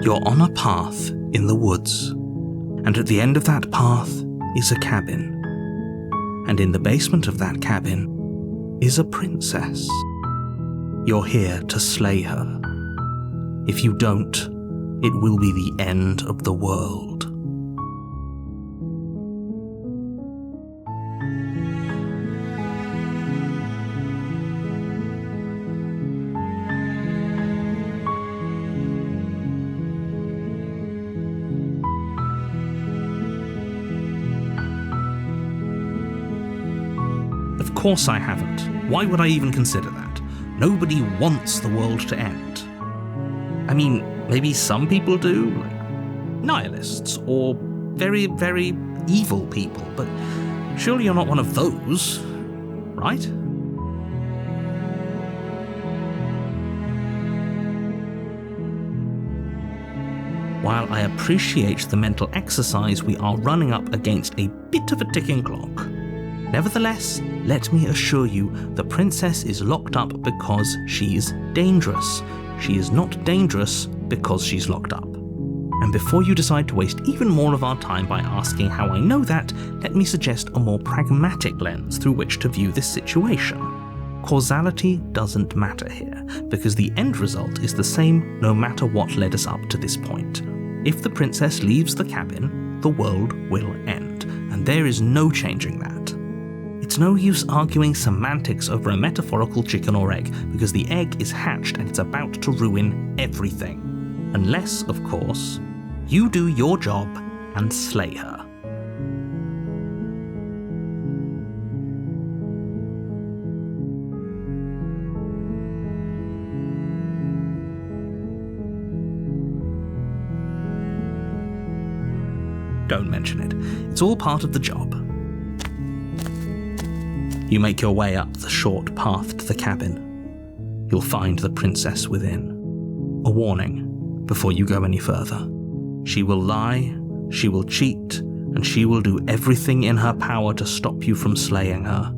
You're on a path in the woods, and at the end of that path is a cabin. And in the basement of that cabin is a princess. You're here to slay her. If you don't, it will be the end of the world. Of course I haven't. Why would I even consider that? Nobody wants the world to end. I mean, maybe some people do, like nihilists or very, very evil people, but surely you're not one of those, right? While I appreciate the mental exercise, we are running up against a bit of a ticking clock. Nevertheless, let me assure you, the princess is locked up because she's dangerous. She is not dangerous because she's locked up. And before you decide to waste even more of our time by asking how I know that, let me suggest a more pragmatic lens through which to view this situation. Causality doesn't matter here, because the end result is the same no matter what led us up to this point. If the princess leaves the cabin, the world will end, and there is no changing that. It's no use arguing semantics over a metaphorical chicken or egg, because the egg is hatched and it's about to ruin everything. Unless, of course, you do your job and slay her. Don't mention it. It's all part of the job. You make your way up the short path to the cabin. You'll find the princess within. A warning before you go any further. She will lie, she will cheat, and she will do everything in her power to stop you from slaying her.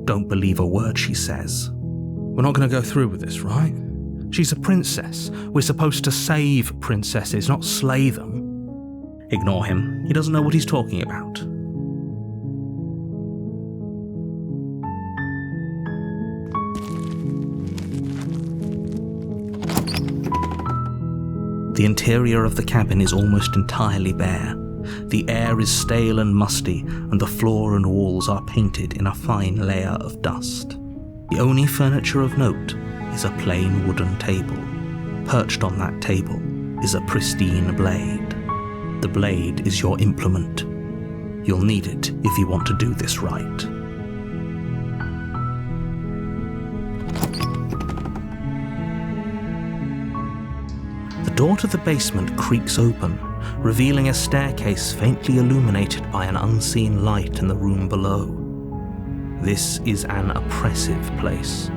Don't believe a word she says. We're not going to go through with this, right? She's a princess. We're supposed to save princesses, not slay them. Ignore him. He doesn't know what he's talking about. The interior of the cabin is almost entirely bare. The air is stale and musty, and the floor and walls are painted in a fine layer of dust. The only furniture of note is a plain wooden table. Perched on that table is a pristine blade. The blade is your implement. You'll need it if you want to do this right. The door to the basement creaks open, revealing a staircase faintly illuminated by an unseen light in the room below. This is an oppressive place.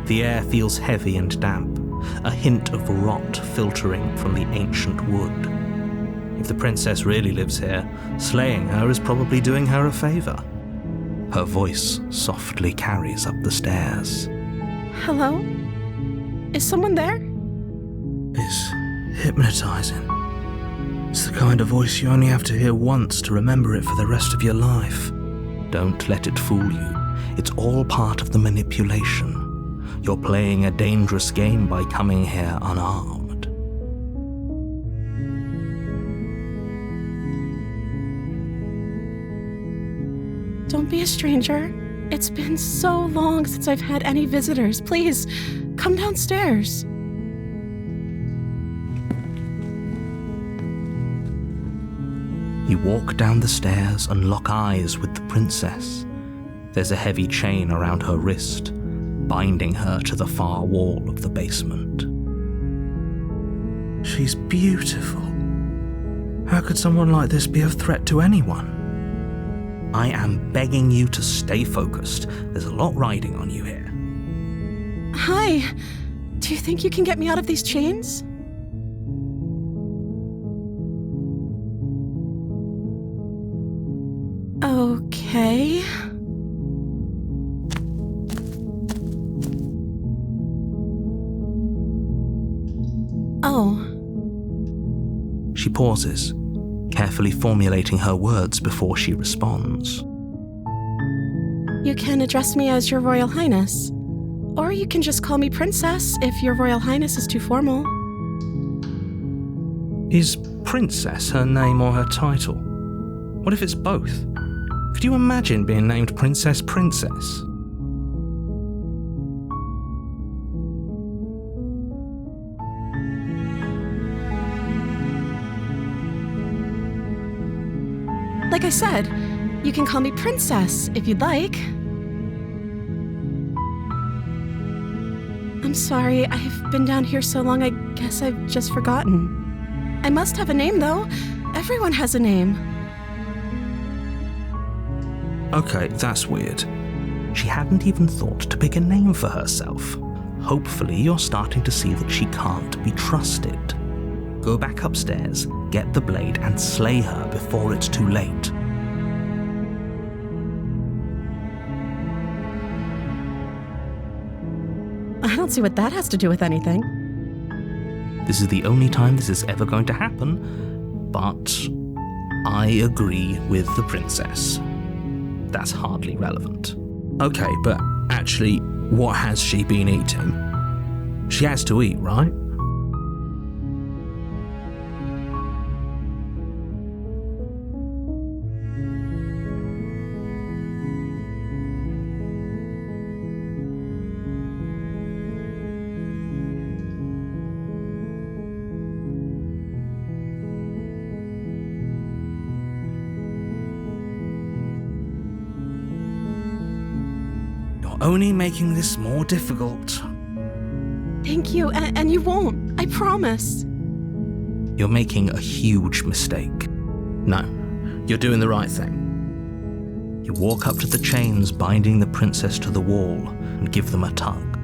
The air feels heavy and damp, a hint of rot filtering from the ancient wood. If the princess really lives here, slaying her is probably doing her a favour. Her voice softly carries up the stairs. Hello? Is someone there? It's hypnotising. It's the kind of voice you only have to hear once to remember it for the rest of your life. Don't let it fool you. It's all part of the manipulation. You're playing a dangerous game by coming here unarmed. Don't be a stranger. It's been so long since I've had any visitors. Please, come downstairs. You walk down the stairs and lock eyes with the princess. There's a heavy chain around her wrist, binding her to the far wall of the basement. She's beautiful. How could someone like this be a threat to anyone? I am begging you to stay focused. There's a lot riding on you here. Hi. Do you think you can get me out of these chains? Okay. Oh. She pauses, carefully formulating her words before she responds. You can address me as Your Royal Highness. Or you can just call me Princess if Your Royal Highness is too formal. Is Princess her name or her title? What if it's both? Could you imagine being named Princess Princess? Like I said, you can call me Princess if you'd like. I'm sorry, I've been down here so long I guess I've just forgotten. I must have a name though. Everyone has a name. Okay, that's weird. She hadn't even thought to pick a name for herself. Hopefully you're starting to see that she can't be trusted. Go back upstairs, get the blade, and slay her before it's too late. I don't see what that has to do with anything. This is the only time this is ever going to happen, but I agree with the princess. That's hardly relevant. Okay, but actually, what has she been eating? She has to eat, right? Only making this more difficult. Thank you, and you won't, I promise. You're making a huge mistake. No, you're doing the right thing. You walk up to the chains binding the princess to the wall and give them a tug.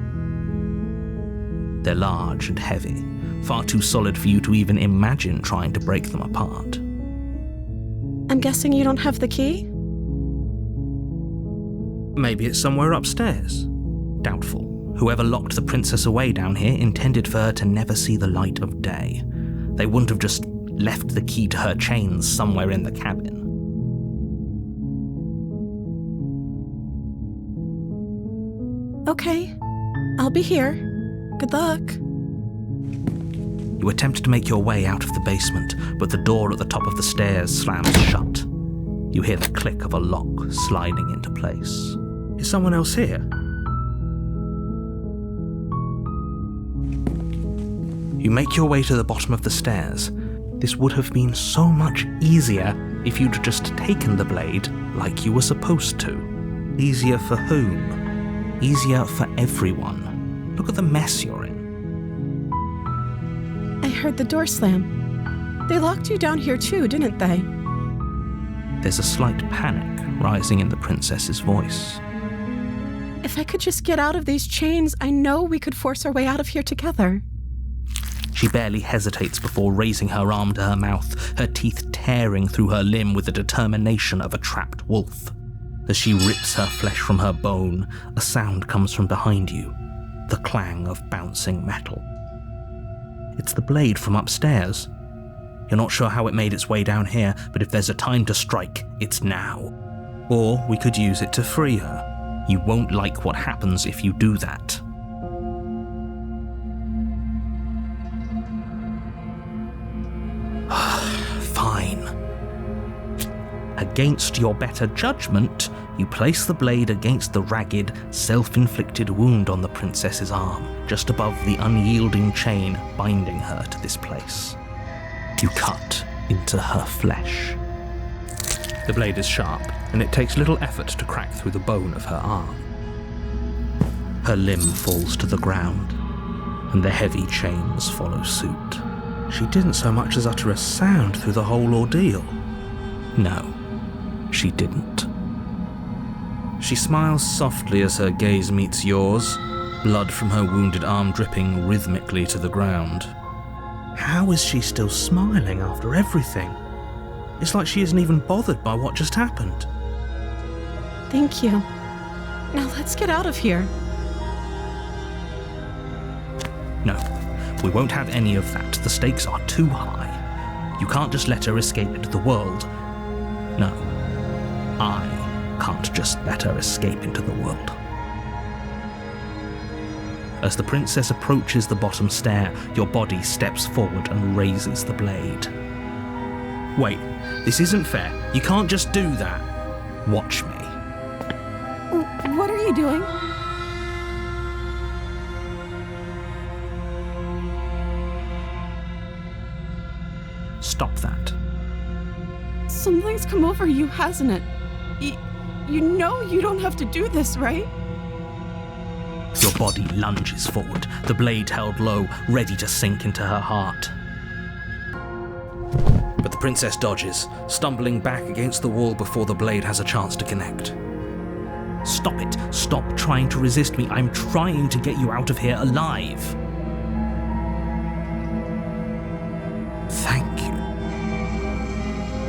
They're large and heavy, far too solid for you to even imagine trying to break them apart. I'm guessing you don't have the key? Maybe it's somewhere upstairs. Doubtful. Whoever locked the princess away down here intended for her to never see the light of day. They wouldn't have just left the key to her chains somewhere in the cabin. Okay, I'll be here. Good luck. You attempt to make your way out of the basement, but the door at the top of the stairs slams shut. You hear the click of a lock sliding into place. Is someone else here? You make your way to the bottom of the stairs. This would have been so much easier if you'd just taken the blade like you were supposed to. Easier for whom? Easier for everyone. Look at the mess you're in. I heard the door slam. They locked you down here too, didn't they? There's a slight panic rising in the princess's voice. If I could just get out of these chains, I know we could force our way out of here together. She barely hesitates before raising her arm to her mouth, her teeth tearing through her limb with the determination of a trapped wolf. As she rips her flesh from her bone, a sound comes from behind you, the clang of bouncing metal. It's the blade from upstairs. You're not sure how it made its way down here, but if there's a time to strike, it's now. Or we could use it to free her. You won't like what happens if you do that. Fine. Against your better judgment, you place the blade against the ragged, self-inflicted wound on the princess's arm, just above the unyielding chain binding her to this place. You cut into her flesh. The blade is sharp, and it takes little effort to crack through the bone of her arm. Her limb falls to the ground, and the heavy chains follow suit. She didn't so much as utter a sound through the whole ordeal. No, she didn't. She smiles softly as her gaze meets yours, blood from her wounded arm dripping rhythmically to the ground. How is she still smiling after everything? It's like she isn't even bothered by what just happened. Thank you. Now let's get out of here. No, we won't have any of that. The stakes are too high. You can't just let her escape into the world. No, I can't just let her escape into the world. As the princess approaches the bottom stair, your body steps forward and raises the blade. Wait, this isn't fair. You can't just do that. Watch me. What are you doing? Stop that. Something's come over you, hasn't it? You know you don't have to do this, right? Your body lunges forward, the blade held low, ready to sink into her heart. But the princess dodges, stumbling back against the wall before the blade has a chance to connect. Stop it. Stop trying to resist me. I'm trying to get you out of here alive. Thank you.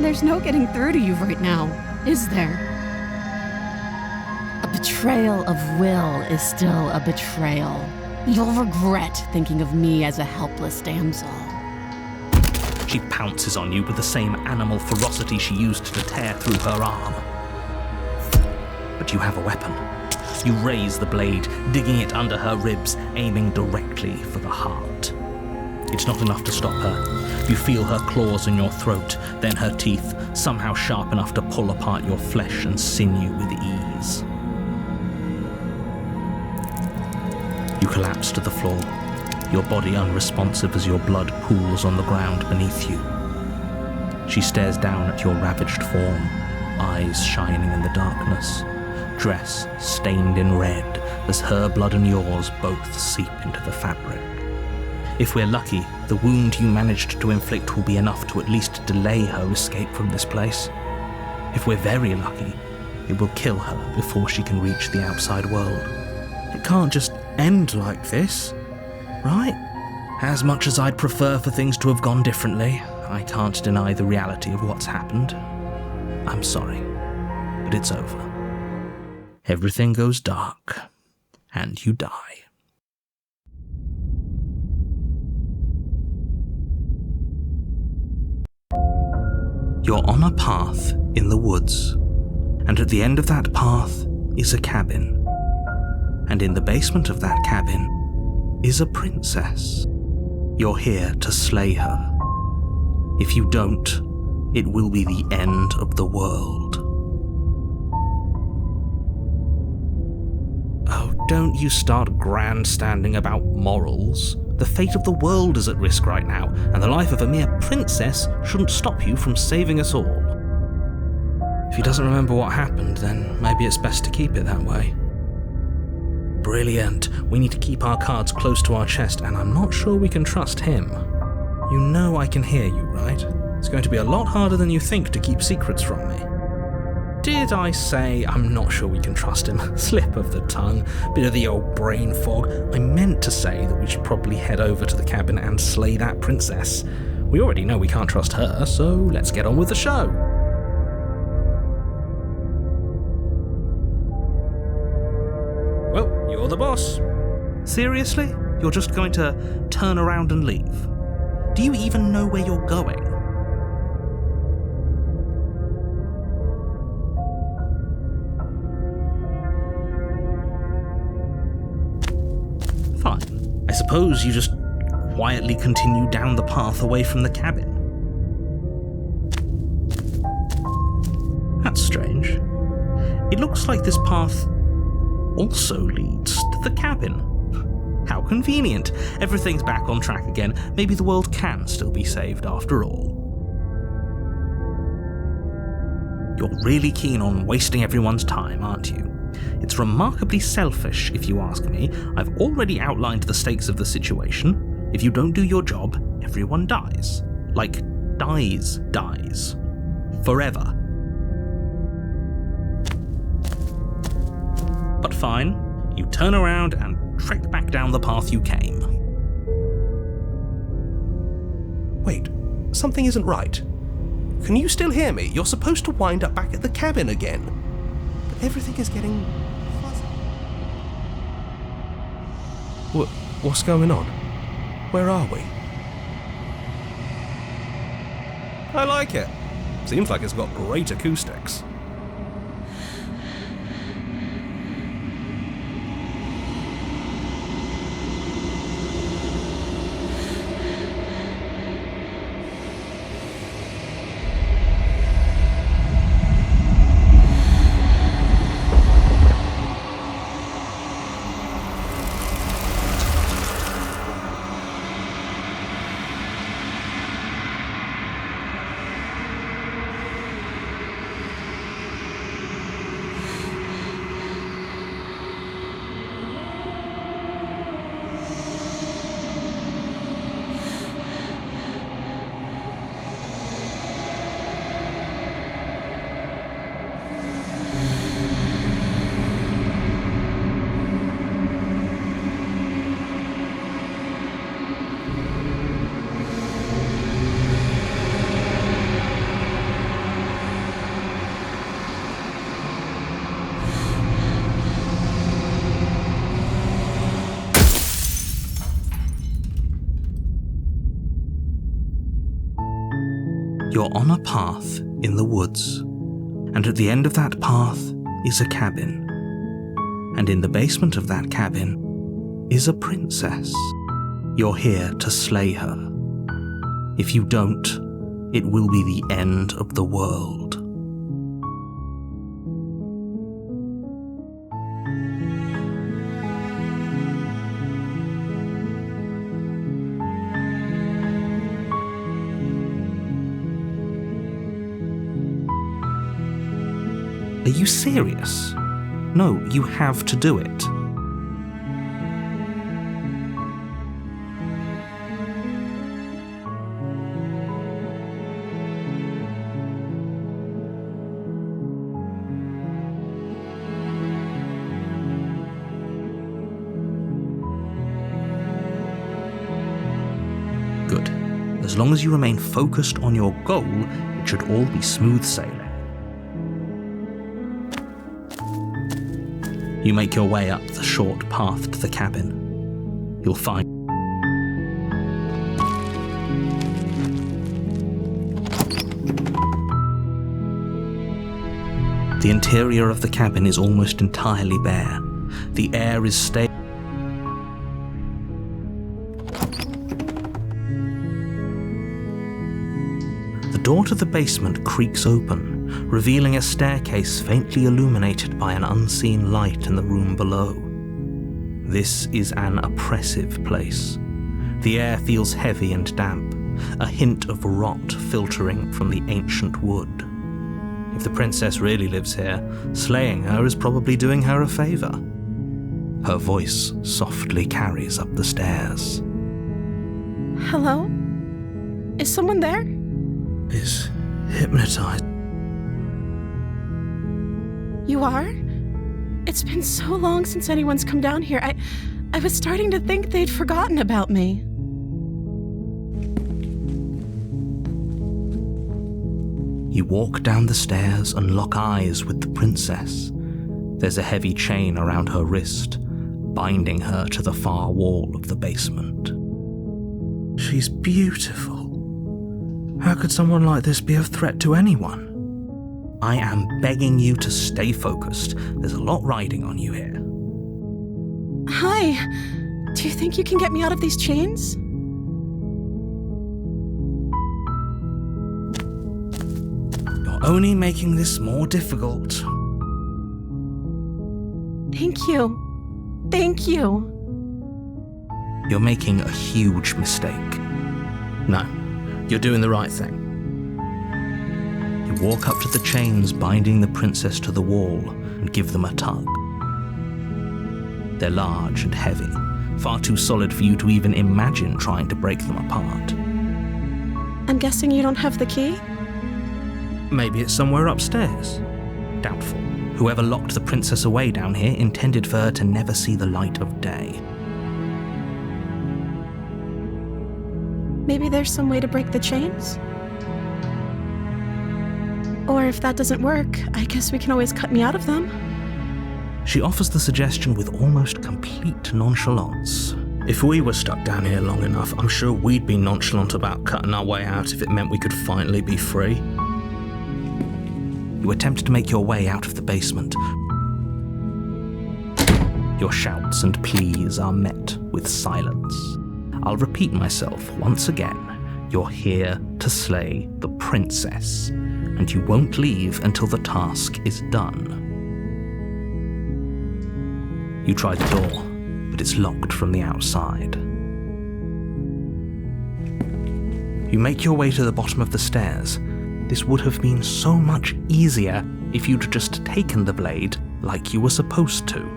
There's no getting through to you right now, is there? A betrayal of will is still a betrayal. You'll regret thinking of me as a helpless damsel. She pounces on you with the same animal ferocity she used to tear through her arm. But you have a weapon. You raise the blade, digging it under her ribs, aiming directly for the heart. It's not enough to stop her. You feel her claws in your throat, then her teeth, somehow sharp enough to pull apart your flesh and sinew with ease. You collapse to the floor, your body unresponsive as your blood pools on the ground beneath you. She stares down at your ravaged form, eyes shining in the darkness, dress stained in red as her blood and yours both seep into the fabric. If we're lucky, the wound you managed to inflict will be enough to at least delay her escape from this place. If we're very lucky, it will kill her before she can reach the outside world. It can't just end like this, right? As much as I'd prefer for things to have gone differently, I can't deny the reality of what's happened. I'm sorry, but it's over. Everything goes dark, and you die. You're on a path in the woods, and at the end of that path is a cabin. And in the basement of that cabin is a princess. You're here to slay her. If you don't, it will be the end of the world. Oh, don't you start grandstanding about morals. The fate of the world is at risk right now, and the life of a mere princess shouldn't stop you from saving us all. If he doesn't remember what happened, then maybe it's best to keep it that way. Brilliant. We need to keep our cards close to our chest, and I'm not sure we can trust him. You know I can hear you, right? It's going to be a lot harder than you think to keep secrets from me. Did I say I'm not sure we can trust him? Slip of the tongue, bit of the old brain fog. I meant to say that we should probably head over to the cabin and slay that princess. We already know we can't trust her, so let's get on with the show. Well, you're the boss. Seriously? You're just going to turn around and leave? Do you even know where you're going? Fine. I suppose you just quietly continue down the path away from the cabin. That's strange. It looks like this path also leads to the cabin. How convenient. Everything's back on track again. Maybe the world can still be saved after all. You're really keen on wasting everyone's time, aren't you? It's remarkably selfish, if you ask me. I've already outlined the stakes of the situation. If you don't do your job, everyone dies. Like, dies. Forever. But fine, you turn around and trek back down the path you came. Wait, something isn't right. Can you still hear me? You're supposed to wind up back at the cabin again. But everything is getting fuzzy. What's going on? Where are we? I like it. Seems like it's got great acoustics. You're on a path in the woods, and at the end of that path is a cabin. And in the basement of that cabin is a princess. You're here to slay her. If you don't, it will be the end of the world. Are you serious? No, you have to do it. Good. As long as you remain focused on your goal, it should all be smooth sailing. You make your way up the short path to the cabin. You'll find the interior of the cabin is almost entirely bare. The air is stale. The door to the basement creaks open, revealing a staircase faintly illuminated by an unseen light in the room below. This is an oppressive place. The air feels heavy and damp, a hint of rot filtering from the ancient wood. If the princess really lives here, slaying her is probably doing her a favor. Her voice softly carries up the stairs. Hello? Is someone there? Is hypnotized. You are? It's been so long since anyone's come down here. I was starting to think they'd forgotten about me. You walk down the stairs and lock eyes with the princess. There's a heavy chain around her wrist, binding her to the far wall of the basement. She's beautiful. How could someone like this be a threat to anyone? I am begging you to stay focused. There's a lot riding on you here. Hi. Do you think you can get me out of these chains? You're only making this more difficult. Thank you. Thank you. You're making a huge mistake. No, you're doing the right thing. You walk up to the chains binding the princess to the wall and give them a tug. They're large and heavy, far too solid for you to even imagine trying to break them apart. I'm guessing you don't have the key? Maybe it's somewhere upstairs. Doubtful. Whoever locked the princess away down here intended for her to never see the light of day. Maybe there's some way to break the chains? Or if that doesn't work, I guess we can always cut me out of them. She offers the suggestion with almost complete nonchalance. If we were stuck down here long enough, I'm sure we'd be nonchalant about cutting our way out if it meant we could finally be free. You attempt to make your way out of the basement. Your shouts and pleas are met with silence. I'll repeat myself once again. You're here to slay the princess, and you won't leave until the task is done. You try the door, but it's locked from the outside. You make your way to the bottom of the stairs. This would have been so much easier if you'd just taken the blade like you were supposed to.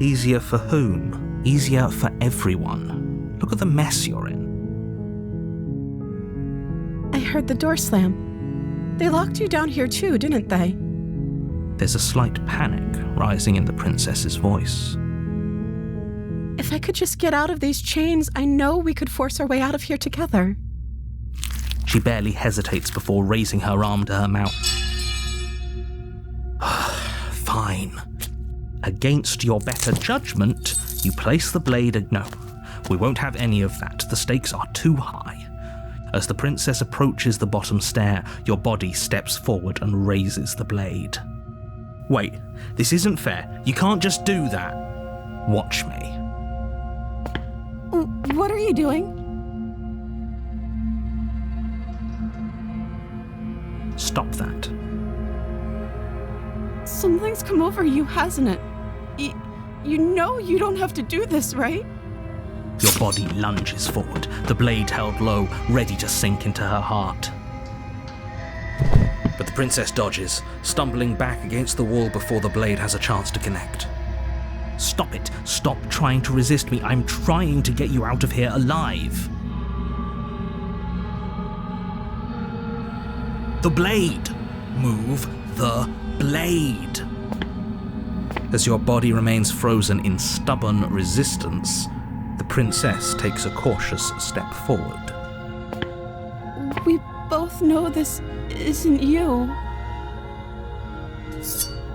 Easier for whom? Easier for everyone. Look at the mess you're in. I heard the door slam. They locked you down here too, didn't they? There's a slight panic rising in the princess's voice. If I could just get out of these chains, I know we could force our way out of here together. She barely hesitates before raising her arm to her mouth. Fine. Against your better judgment, you place the blade. No, we won't have any of that. The stakes are too high. As the princess approaches the bottom stair, your body steps forward and raises the blade. Wait, this isn't fair. You can't just do that. Watch me. What are you doing? Stop that. Something's come over you, hasn't it? You know you don't have to do this, right? Your body lunges forward, the blade held low, ready to sink into her heart. But the princess dodges, stumbling back against the wall before the blade has a chance to connect. Stop it. Stop trying to resist me. I'm trying to get you out of here alive. The blade. Move the blade. As your body remains frozen in stubborn resistance, the princess takes a cautious step forward. We both know this isn't you.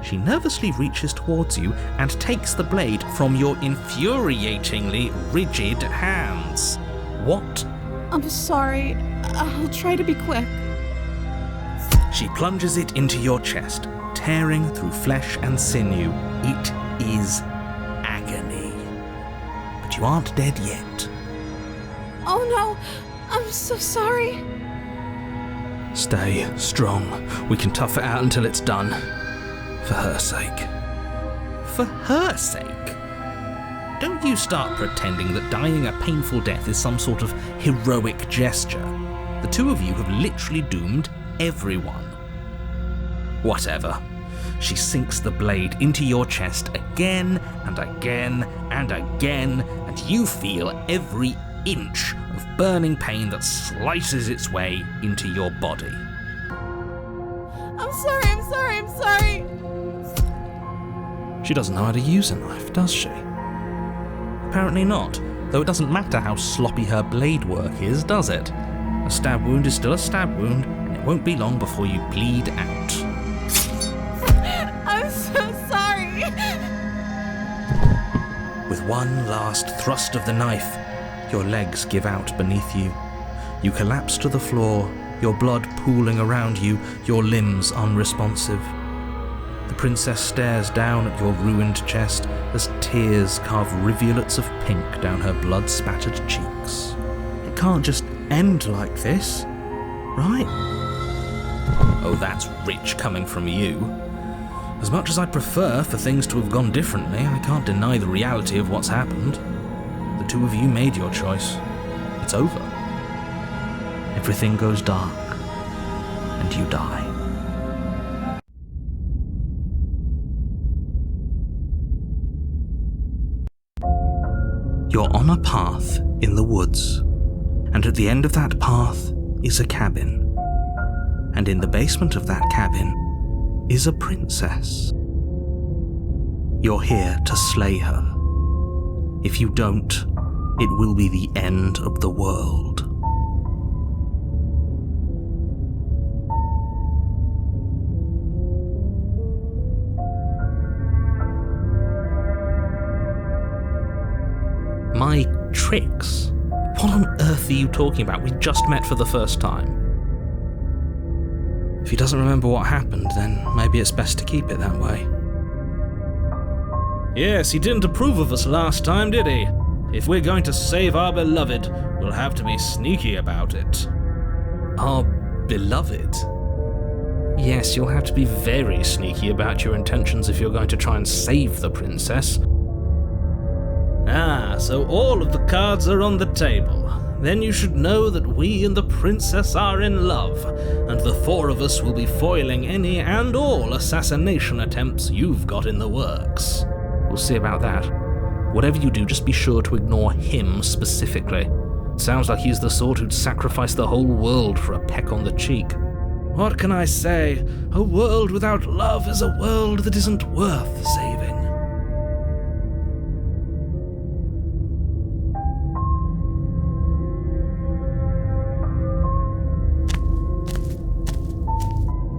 She nervously reaches towards you and takes the blade from your infuriatingly rigid hands. What? I'm sorry. I'll try to be quick. She plunges it into your chest, tearing through flesh and sinew. It is agony. But you aren't dead yet. Oh no, I'm so sorry. Stay strong. We can tough it out until it's done. For her sake. For her sake? Don't you start pretending that dying a painful death is some sort of heroic gesture. The two of you have literally doomed everyone. Whatever. She sinks the blade into your chest again and again and again, and you feel every inch of burning pain that slices its way into your body. I'm sorry. She doesn't know how to use a knife, does she? Apparently not, though it doesn't matter how sloppy her blade work is, does it? A stab wound is still a stab wound, and it won't be long before you bleed out. I'm so sorry. With one last thrust of the knife, your legs give out beneath you. You collapse to the floor, your blood pooling around you, your limbs unresponsive. The princess stares down at your ruined chest as tears carve rivulets of pink down her blood-spattered cheeks. It can't just end like this, right? Oh, that's rich coming from you. As much as I'd prefer for things to have gone differently, I can't deny the reality of what's happened. The two of you made your choice. It's over. Everything goes dark, and you die. You're on a path in the woods, and at the end of that path is a cabin. And in the basement of that cabin is a princess. You're here to slay her. If you don't, it will be the end of the world. My Tricks? What on earth are you talking about? We just met for the first time. If he doesn't remember what happened, then maybe it's best to keep it that way. Yes, he didn't approve of us last time, did he? If we're going to save our beloved, we'll have to be sneaky about it. Our beloved? Yes, you'll have to be very sneaky about your intentions if you're going to try and save the princess. Ah, so all of the cards are on the table. Then you should know that we and the princess are in love, and the four of us will be foiling any and all assassination attempts you've got in the works. We'll see about that. Whatever you do, just be sure to ignore him specifically. It sounds like he's the sort who'd sacrifice the whole world for a peck on the cheek. What can I say? A world without love is a world that isn't worth saving.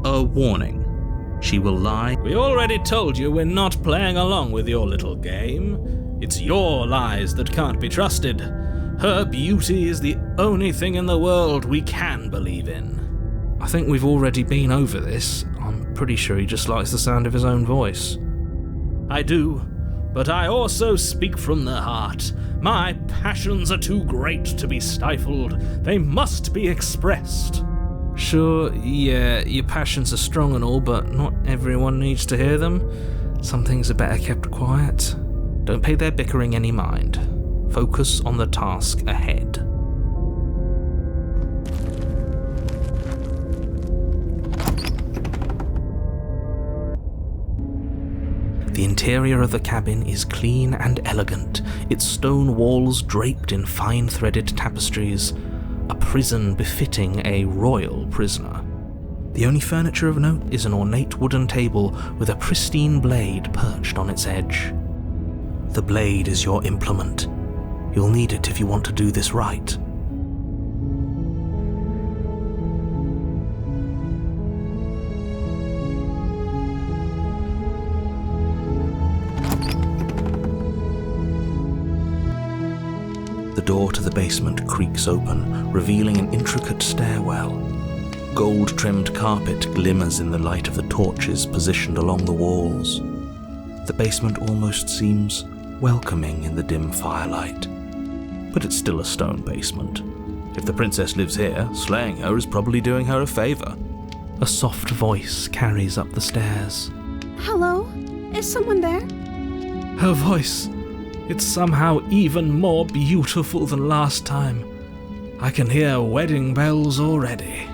A warning. She will lie. We already told you we're not playing along with your little game. It's your lies that can't be trusted. Her beauty is the only thing in the world we can believe in. I think we've already been over this. I'm pretty sure he just likes the sound of his own voice. I do, but I also speak from the heart. My passions are too great to be stifled. They must be expressed. Sure, yeah, your passions are strong and all, but not everyone needs to hear them. Some things are better kept quiet. Don't pay their bickering any mind. Focus on the task ahead. The interior of the cabin is clean and elegant, its stone walls draped in fine threaded tapestries. A prison befitting a royal prisoner. The only furniture of note is an ornate wooden table with a pristine blade perched on its edge. The blade is your implement. You'll need it if you want to do this right. The door to the basement creaks open, revealing an intricate stairwell. Gold-trimmed carpet glimmers in the light of the torches positioned along the walls. The basement almost seems welcoming in the dim firelight. But it's still a stone basement. If the princess lives here, slaying her is probably doing her a favor. A soft voice carries up the stairs. Hello? Is someone there? Her voice. It's somehow even more beautiful than last time. I can hear wedding bells already.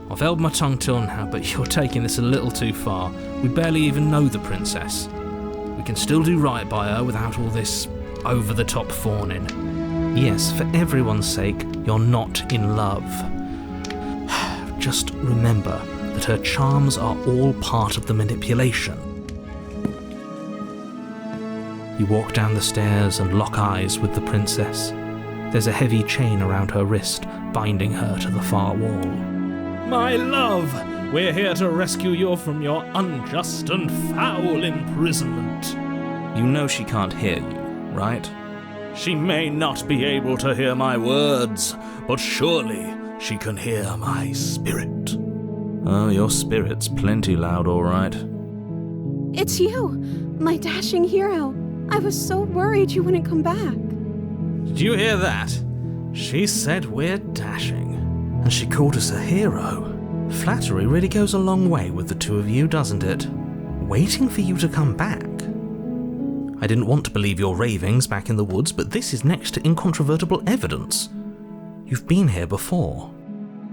I've held my tongue till now, but you're taking this a little too far. We barely even know the princess. We can still do right by her without all this over-the-top fawning. Yes, for everyone's sake, you're not in love. Just remember that her charms are all part of the manipulation. You walk down the stairs and lock eyes with the princess. There's a heavy chain around her wrist, binding her to the far wall. My love, we're here to rescue you from your unjust and foul imprisonment. You know she can't hear you, right? She may not be able to hear my words, but surely she can hear my spirit. Oh, your spirit's plenty loud, all right. It's you, my dashing hero. I was so worried you wouldn't come back. Did you hear that? She said we're dashing. And she called us a hero. Flattery really goes a long way with the two of you, doesn't it? Waiting for you to come back. I didn't want to believe your ravings back in the woods, but this is next to incontrovertible evidence. You've been here before.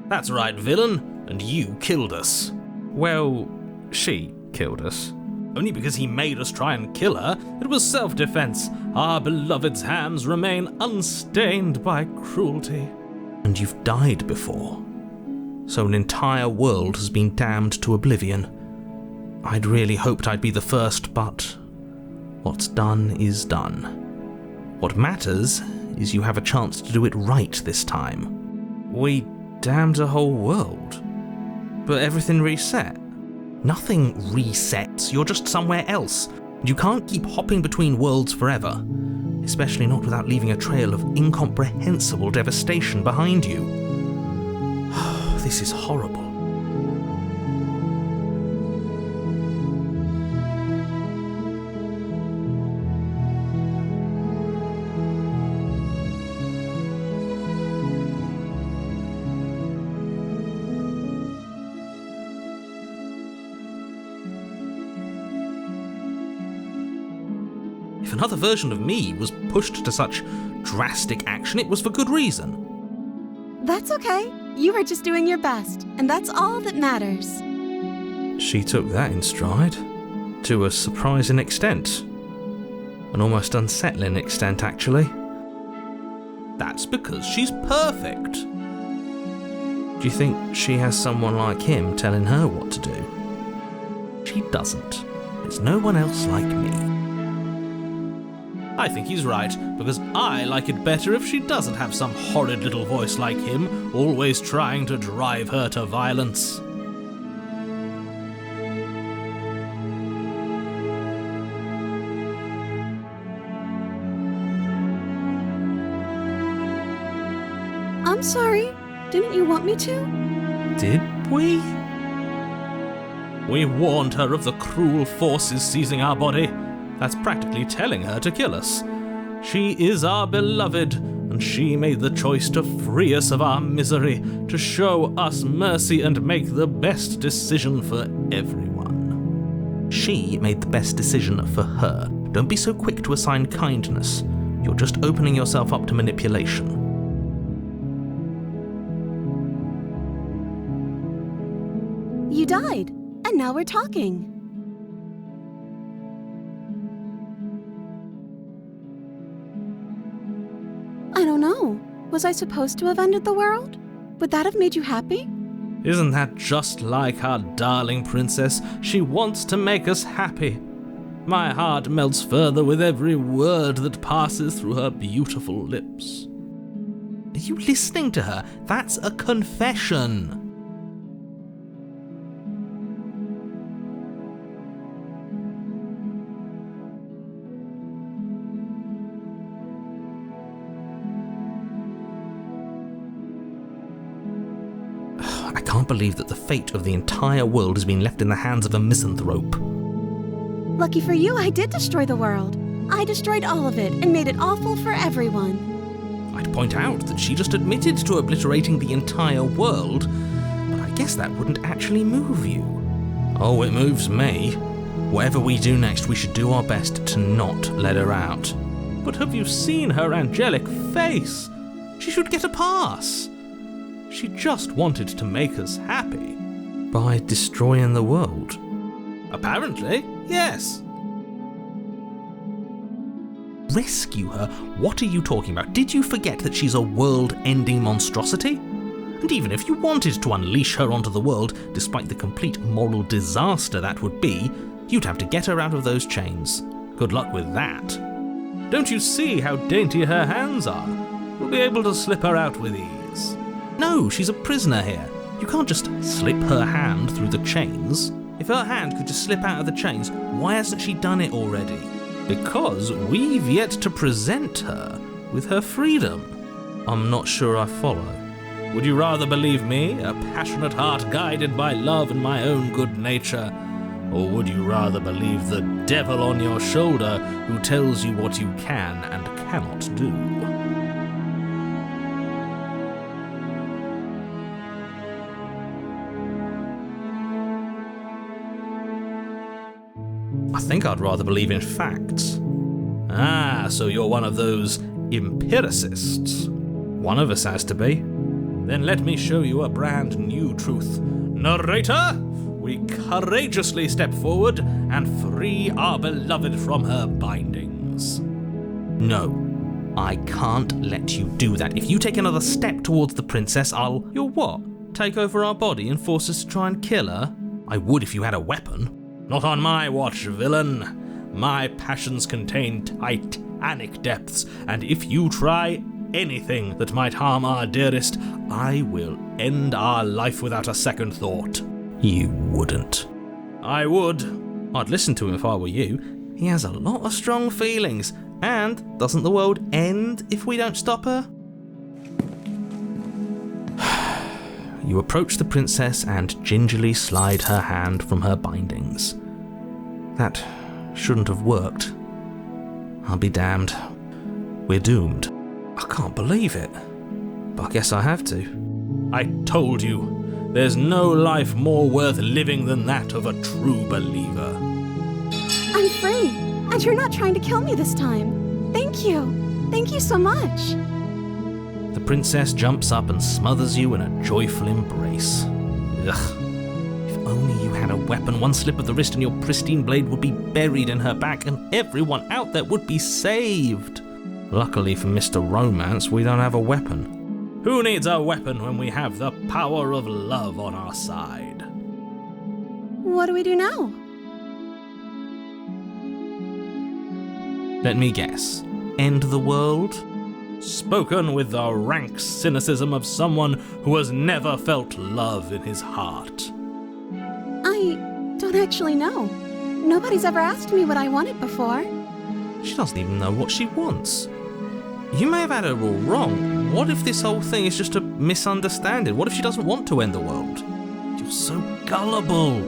That's right, villain, and you killed us. Well, she killed us. Only because he made us try and kill her. It was self-defense. Our beloved's hands remain unstained by cruelty. And you've died before. So an entire world has been damned to oblivion. I'd really hoped I'd be the first, but what's done is done. What matters is you have a chance to do it right this time. We damned a whole world, but everything reset. Nothing resets, you're just somewhere else. You can't keep hopping between worlds forever. especially not without leaving a trail of incomprehensible devastation behind you. This is horrible. If another version of me was pushed to such drastic action, it was for good reason. That's okay. You were just doing your best, and that's all that matters. She took that in stride, to a surprising extent. An almost unsettling extent, actually. That's because she's perfect. Do you think she has someone like him telling her what to do? She doesn't. There's no one else like me. I think he's right, because I like it better if she doesn't have some horrid little voice like him, always trying to drive her to violence. I'm sorry. Didn't you want me to? Did we? We warned her of the cruel forces seizing our body. That's practically telling her to kill us. She is our beloved, and she made the choice to free us of our misery, to show us mercy and make the best decision for everyone. She made the best decision for her. Don't be so quick to assign kindness. You're just opening yourself up to manipulation. You died, and now we're talking. I don't know. Was I supposed to have ended the world? Would that have made you happy? Isn't that just like our darling princess? She wants to make us happy. My heart melts further with every word that passes through her beautiful lips. Are you listening to her? That's a confession. I can't believe that the fate of the entire world has been left in the hands of a misanthrope. Lucky for you, I did destroy the world. I destroyed all of it and made it awful for everyone. I'd point out that she just admitted to obliterating the entire world, but I guess that wouldn't actually move you. Oh, it moves me. Whatever we do next, we should do our best to not let her out. But have you seen her angelic face? She should get a pass. She just wanted to make us happy. By destroying the world? Apparently, yes. Rescue her? What are you talking about? Did you forget that she's a world-ending monstrosity? And even if you wanted to unleash her onto the world, despite the complete moral disaster that would be, you'd have to get her out of those chains. Good luck with that. Don't you see how dainty her hands are? We'll be able to slip her out with ease. No, she's a prisoner here. You can't just slip her hand through the chains. If her hand could just slip out of the chains, why hasn't she done it already? Because we've yet to present her with her freedom. I'm not sure I follow. Would you rather believe me, a passionate heart guided by love and my own good nature? Or would you rather believe the devil on your shoulder who tells you what you can and cannot do? I think I'd rather believe in facts. Ah, so you're one of those empiricists. One of us has to be. Then let me show you a brand new truth. Narrator, we courageously step forward and free our beloved from her bindings. No, I can't let you do that. If you take another step towards the princess, You'll what? Take over our body and force us to try and kill her? I would if you had a weapon. Not on my watch, villain. My passions contain titanic depths, and if you try anything that might harm our dearest, I will end our life without a second thought. You wouldn't. I would. I'd listen to him if I were you. He has a lot of strong feelings, And doesn't the world end if we don't stop her? You approach the princess and gingerly slide her hand from her bindings. That shouldn't have worked. I'll be damned. We're doomed. I can't believe it. But I guess I have to. I told you, there's no life more worth living than that of a true believer. I'm free, and you're not trying to kill me this time. Thank you. Thank you so much. The princess jumps up and smothers you in a joyful embrace. Ugh. If only you had a weapon, one slip of the wrist and your pristine blade would be buried in her back and everyone out there would be saved. Luckily for Mr. Romance, we don't have a weapon. Who needs a weapon when we have the power of love on our side? What do we do now? Let me guess. End the world? Spoken with the rank cynicism of someone who has never felt love in his heart. I don't actually know. Nobody's ever asked me what I wanted before. She doesn't even know what she wants. You may have had her all wrong. What if this whole thing is just a misunderstanding? What if she doesn't want to end the world? You're so gullible.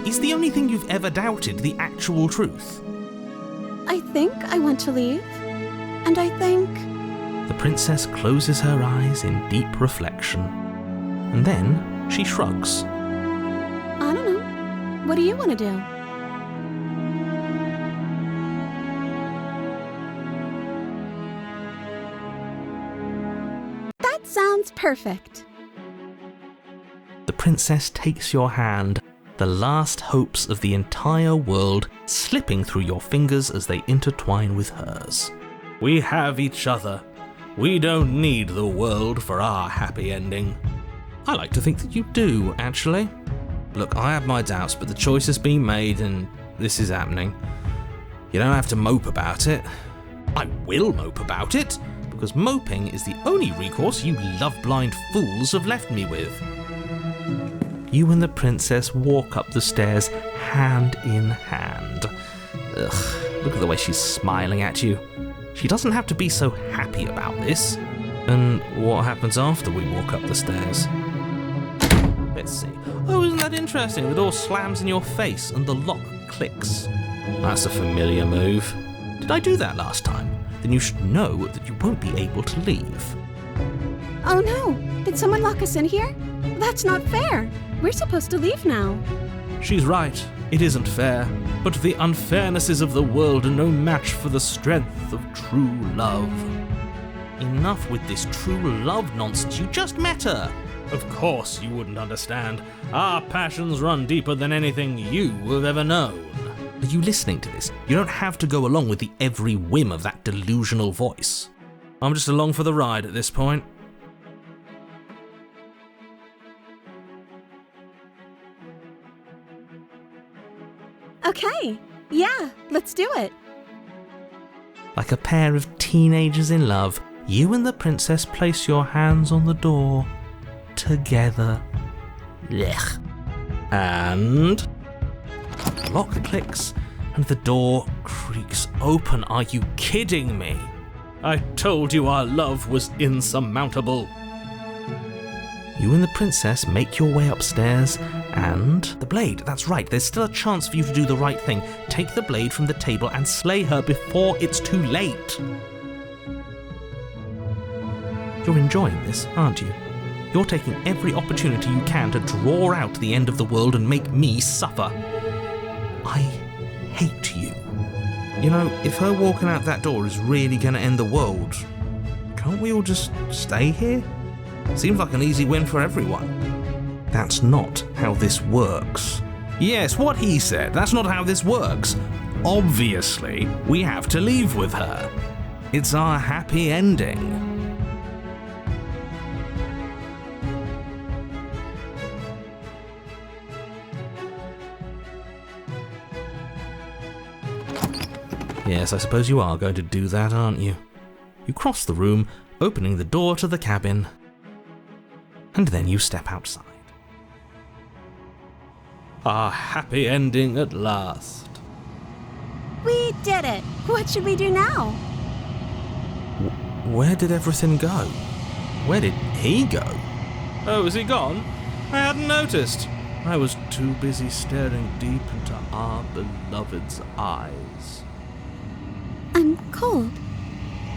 Is the only thing you've ever doubted the actual truth? I think I want to leave. And I think... The princess closes her eyes in deep reflection. And then she shrugs. I don't know. What do you want to do? That sounds perfect. The princess takes your hand, the last hopes of the entire world slipping through your fingers as they intertwine with hers. We have each other. We don't need the world for our happy ending. I like to think that you do, actually. Look, I have my doubts, but the choice has been made and this is happening. You don't have to mope about it. I will mope about it, because moping is the only recourse you love-blind fools have left me with. You and the princess walk up the stairs hand in hand. Ugh, look at the way she's smiling at you. She doesn't have to be so happy about this. And what happens after we walk up the stairs? Let's see. Oh, isn't that interesting? The door slams in your face and the lock clicks. That's a familiar move. Did I do that last time? Then you should know that you won't be able to leave. Oh no! Did someone lock us in here? That's not fair. We're supposed to leave now. She's right. It isn't fair. But the unfairnesses of the world are no match for the strength of true love. Enough with this true love nonsense. You just met her. Of course you wouldn't understand. Our passions run deeper than anything you have ever known. Are you listening to this? You don't have to go along with the every whim of that delusional voice. I'm just along for the ride at this point. Okay, yeah, let's do it. Like a pair of teenagers in love, you and the princess place your hands on the door together. Blech. And the lock clicks and the door creaks open. Are you kidding me? I told you our love was insurmountable. You and the princess make your way upstairs and... The blade, that's right, there's still a chance for you to do the right thing. Take the blade from the table and slay her before it's too late. You're enjoying this, aren't you? You're taking every opportunity you can to draw out the end of the world and make me suffer. I hate you. You know, if her walking out that door is really going to end the world, can't we all just stay here? Seems like an easy win for everyone. That's not how this works. Yes, what he said, that's not how this works. Obviously, we have to leave with her. It's our happy ending. Yes, I suppose you are going to do that, aren't you? You cross the room, opening the door to the cabin, and then you step outside. Our happy ending at last. We did it! What should we do now? Where did everything go? Where did he go? Oh, is he gone? I hadn't noticed. I was too busy staring deep into our beloved's eyes. I'm cold.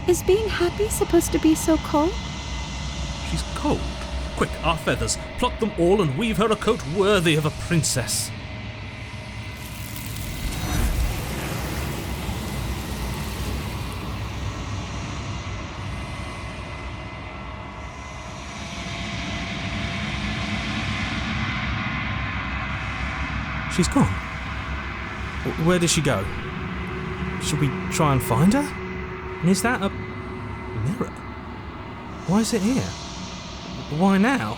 Is being happy supposed to be so cold? She's cold. Quick, our feathers. Pluck them all and weave her a coat worthy of a princess. She's gone. Where did she go? Should we try and find her? And is that a mirror? Why is it here? Why now?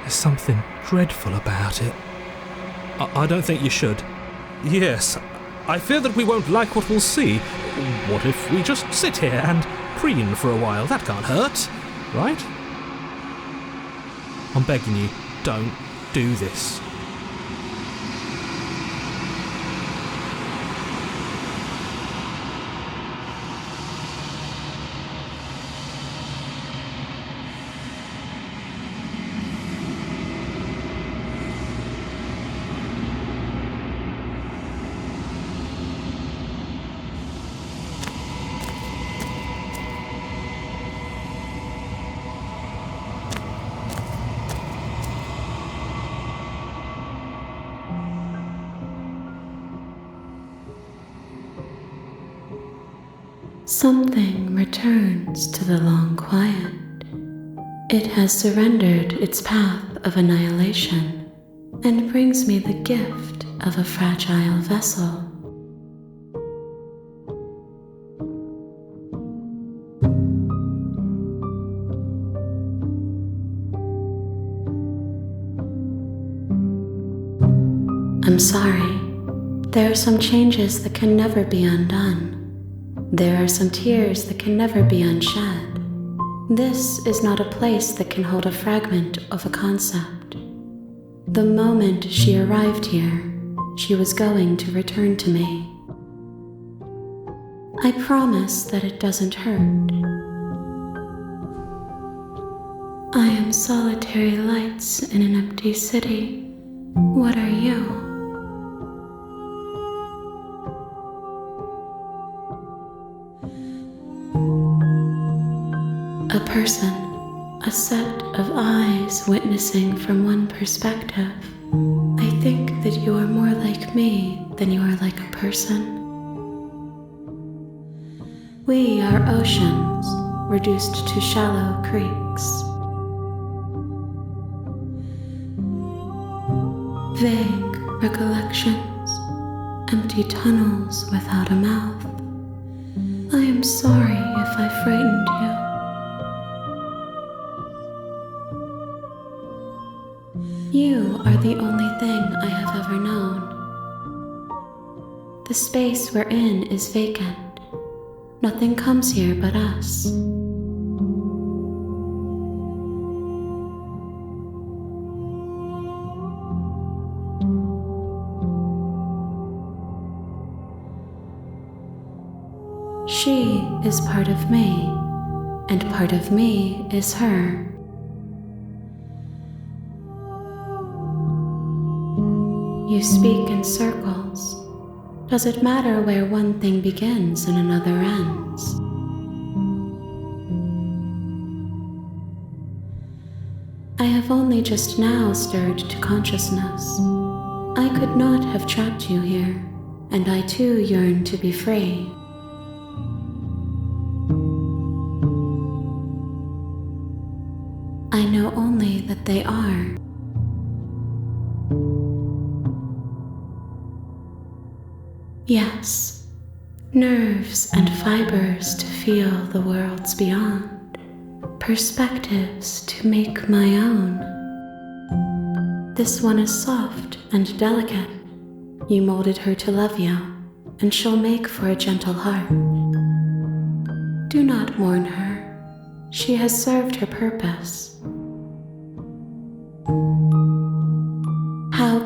There's something dreadful about it. I don't think you should. Yes, I fear that we won't like what we'll see. What if we just sit here and preen for a while? That can't hurt, right? I'm begging you, don't do this. Something returns to the long quiet. It has surrendered its path of annihilation and brings me the gift of a fragile vessel. I'm sorry. There are some changes that can never be undone. There are some tears that can never be unshed. This is not a place that can hold a fragment of a concept. The moment she arrived here, she was going to return to me. I promise that it doesn't hurt. I am solitary lights in an empty city. What are you? A person, a set of eyes witnessing from one perspective. I think that you are more like me than you are like a person. We are oceans, reduced to shallow creeks. Vague recollections, empty tunnels without a mouth. I am sorry if I frightened you. You are the only thing I have ever known. The space we're in is vacant. Nothing comes here but us. She is part of me, and part of me is her. You speak in circles. Does it matter where one thing begins and another ends? I have only just now stirred to consciousness. I could not have trapped you here, and I too yearn to be free. I know only that they are. Yes, nerves and fibers to feel the worlds beyond, perspectives to make my own. This one is soft and delicate. You molded her to love you, and she'll make for a gentle heart. Do not mourn her. She has served her purpose.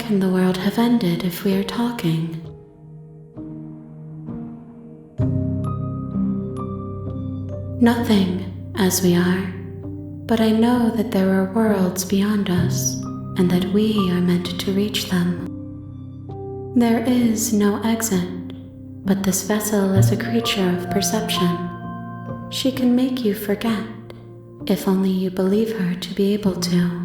can the world have ended if we are talking? Nothing, as we are, but I know that there are worlds beyond us, and that we are meant to reach them. There is no exit, but this vessel is a creature of perception. She can make you forget, if only you believe her to be able to.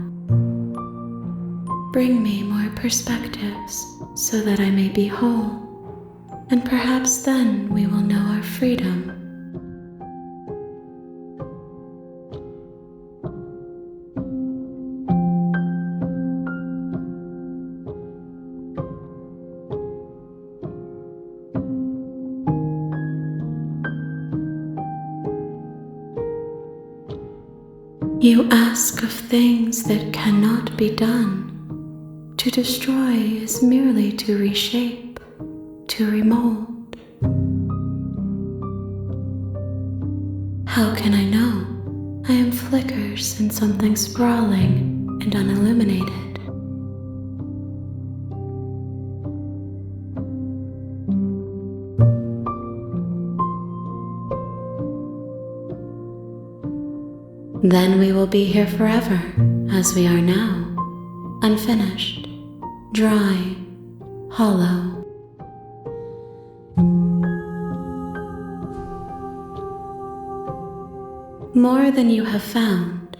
Bring me more perspectives, so that I may be whole, and perhaps then we will know our freedom. You ask of things that cannot be done. To destroy is merely to reshape, to remold. How can I know? I am flickers in something sprawling and unilluminated. Then we will be here forever, as we are now, unfinished, dry, hollow. More than you have found,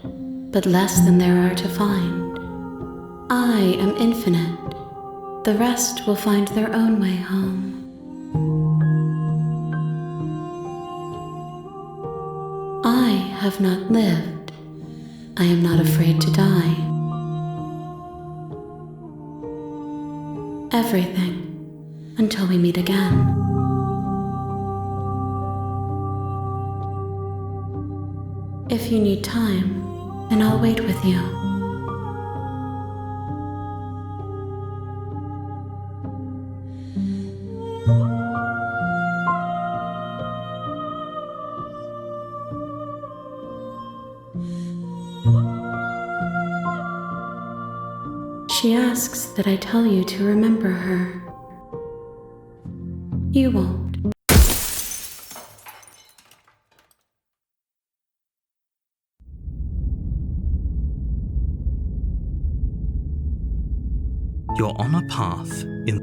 but less than there are to find. I am infinite. The rest will find their own way home. I have not lived. I am not afraid to die. Everything, until we meet again. If you need time, then I'll wait with you. She asks that I tell you to remember her. You won't. You're on a path in